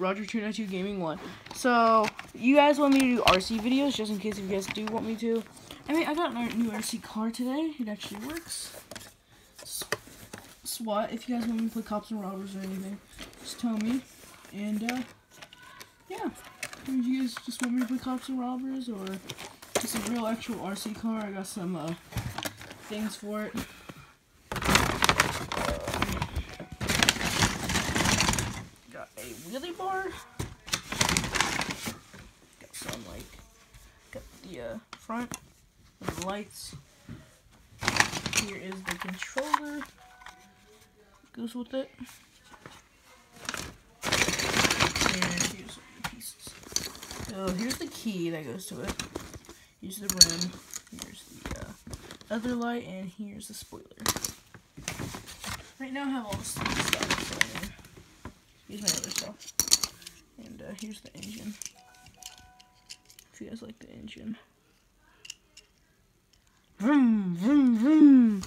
Roger292 Gaming 1. So, you guys want me to do RC videos, just in case if you guys do want me to. I mean, I got a new RC car today. It actually works. SWAT, if you guys want me to play cops and robbers or anything, just tell me. And, yeah. If you guys just want me to play cops and robbers, or just a real actual RC car, I got some, things for it. Got a wheelie bar. Got some, got the, front, and the lights. Here is the controller. Goes with it. And here's the pieces. So here's the key that goes to it. Here's the rim. Here's the other light, and here's the spoiler. Right now I have all this stuff. So here's my other stuff. And here's the engine. If you guys like the engine. Vroom, vroom, vroom.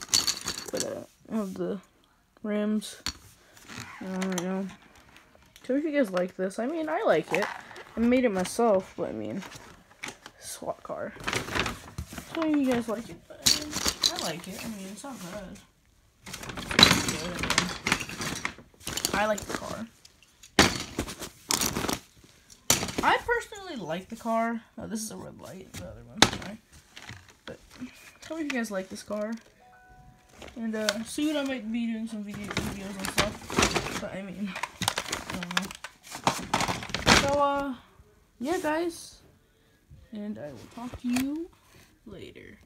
But I have the rims right now. So if you guys like this, I mean, I like it. I made it myself, but I mean, SWAT car. So you guys like it, but I mean, I like it. I mean, it's not bad. It's good, I mean. I like the car. I personally like the car. Oh, this is a red light. The other one, sorry. But tell me if you guys like this car. And soon I might be doing some videos and stuff. But I mean, I don't know. So yeah, guys. And I will talk to you later.